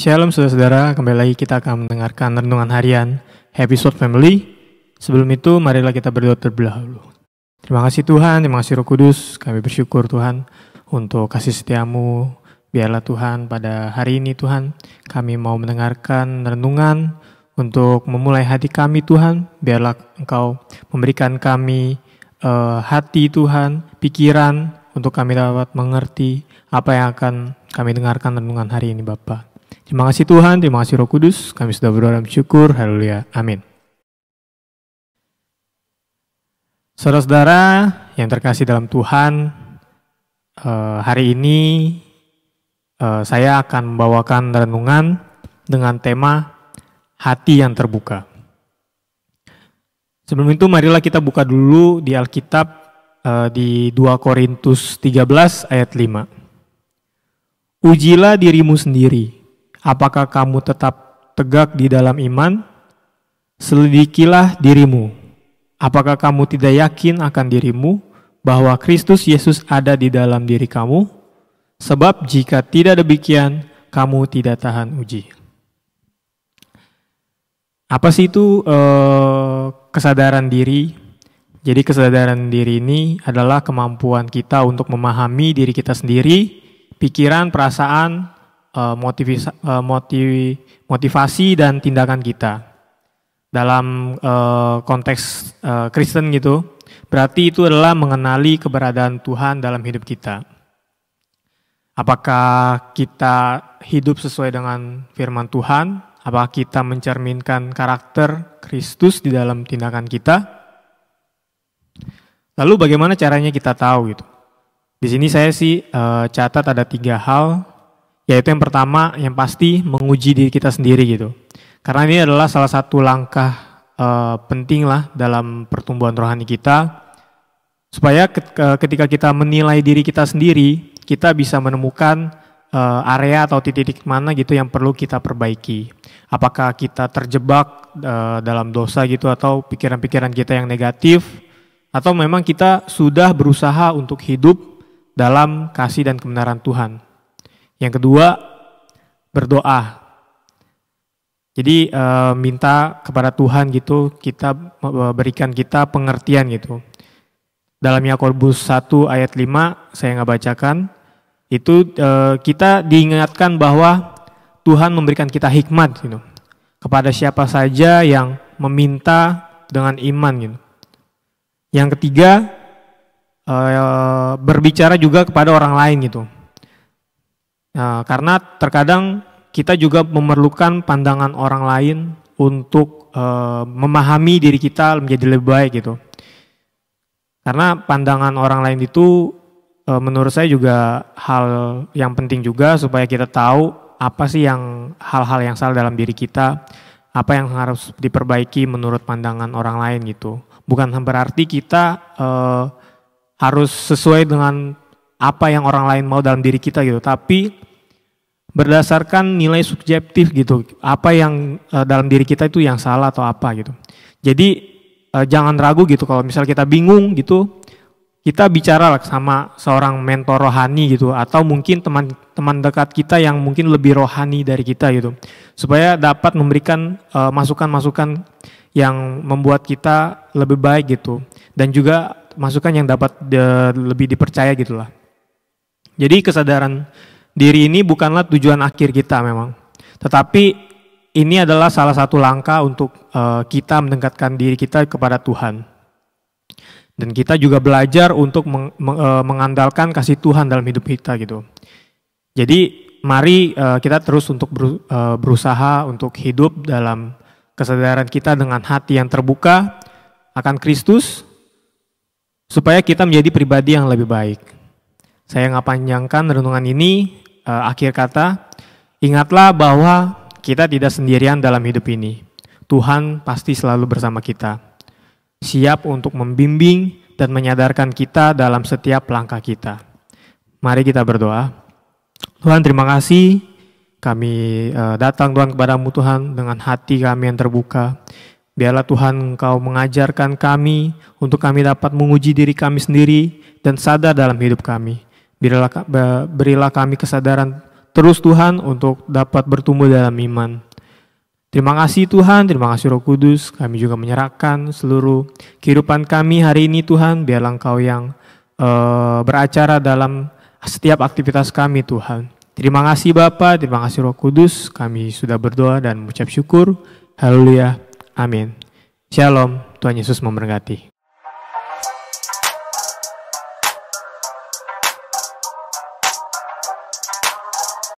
Shalom saudara-saudara, kembali lagi kita akan mendengarkan renungan harian Happy Sword Family. Sebelum itu, marilah kita berdoa terlebih dahulu. Terima kasih Tuhan, terima kasih Roh Kudus, kami bersyukur Tuhan untuk kasih setiamu. Biarlah Tuhan pada hari ini Tuhan, kami mau mendengarkan renungan untuk memulai hati kami Tuhan. Biarlah Engkau memberikan kami hati Tuhan, pikiran untuk kami dapat mengerti apa yang akan kami dengarkan renungan hari ini Bapa. Terima kasih Tuhan, terima kasih Roh Kudus, kami sudah berdoa dan bersyukur, haleluya, amin. Saudara-saudara yang terkasih dalam Tuhan, hari ini saya akan membawakan renungan dengan tema hati yang terbuka. Sebelum itu marilah kita buka dulu di Alkitab di 2 Korintus 13 ayat 5. Ujilah dirimu sendiri. Apakah kamu tetap tegak di dalam iman? Selidikilah dirimu. Apakah kamu tidak yakin akan dirimu bahwa Kristus Yesus ada di dalam diri kamu? Sebab jika tidak demikian, kamu tidak tahan uji. Apa sih itu kesadaran diri? Jadi kesadaran diri ini adalah kemampuan kita untuk memahami diri kita sendiri, pikiran, perasaan, motivasi dan tindakan kita dalam konteks Kristen gitu, berarti itu adalah mengenali keberadaan Tuhan dalam hidup kita. Apakah kita hidup sesuai dengan firman Tuhan? Apakah kita mencerminkan karakter Kristus di dalam tindakan kita? Lalu bagaimana caranya kita tahu gitu? Di sini saya catat ada 3 hal. Yaitu yang pertama, yang pasti menguji diri kita sendiri gitu. Karena ini adalah salah satu langkah penting lah dalam pertumbuhan rohani kita. Supaya ketika kita menilai diri kita sendiri, kita bisa menemukan area atau titik-titik mana gitu yang perlu kita perbaiki. Apakah kita terjebak dalam dosa gitu atau pikiran-pikiran kita yang negatif. Atau memang kita sudah berusaha untuk hidup dalam kasih dan kebenaran Tuhan. Yang kedua, berdoa. Jadi minta kepada Tuhan gitu, kita berikan kita pengertian gitu. Dalam Yakobus 1 ayat 5, saya nggak bacakan, itu kita diingatkan bahwa Tuhan memberikan kita hikmat gitu, kepada siapa saja yang meminta dengan iman gitu. Yang ketiga, berbicara juga kepada orang lain gitu. Karena terkadang kita juga memerlukan pandangan orang lain untuk memahami diri kita menjadi lebih baik gitu. Karena pandangan orang lain itu menurut saya juga hal yang penting juga supaya kita tahu apa sih hal-hal yang salah dalam diri kita, apa yang harus diperbaiki menurut pandangan orang lain gitu. Bukan berarti kita harus sesuai dengan apa yang orang lain mau dalam diri kita gitu, tapi berdasarkan nilai subjektif gitu, apa yang dalam diri kita itu yang salah atau apa gitu. Jadi jangan ragu gitu, kalau misal kita bingung gitu, kita bicara sama seorang mentor rohani gitu, atau mungkin teman dekat kita yang mungkin lebih rohani dari kita gitu, supaya dapat memberikan masukan-masukan yang membuat kita lebih baik gitu, dan juga masukan yang dapat lebih dipercaya gitulah. Jadi kesadaran diri ini bukanlah tujuan akhir kita memang, tetapi ini adalah salah satu langkah untuk kita mendekatkan diri kita kepada Tuhan. Dan kita juga belajar untuk mengandalkan kasih Tuhan dalam hidup kita gitu. Jadi mari kita terus untuk berusaha untuk hidup dalam kesadaran kita dengan hati yang terbuka akan Kristus, supaya kita menjadi pribadi yang lebih baik. Saya nggak panjangkan renungan ini, akhir kata, ingatlah bahwa kita tidak sendirian dalam hidup ini. Tuhan pasti selalu bersama kita, siap untuk membimbing dan menyadarkan kita dalam setiap langkah kita. Mari kita berdoa. Tuhan, terima kasih kami datang Tuhan kepadamu Tuhan dengan hati kami yang terbuka. Biarlah Tuhan Engkau mengajarkan kami untuk kami dapat menguji diri kami sendiri dan sadar dalam hidup kami. Berilah kami kesadaran terus Tuhan untuk dapat bertumbuh dalam iman. Terima kasih Tuhan, terima kasih Roh Kudus. Kami juga menyerahkan seluruh kehidupan kami hari ini Tuhan. Biarlah Engkau yang beracara dalam setiap aktivitas kami Tuhan. Terima kasih Bapa, terima kasih Roh Kudus. Kami sudah berdoa dan mengucap syukur. Haleluya. Amin. Shalom. Tuhan Yesus memberkati.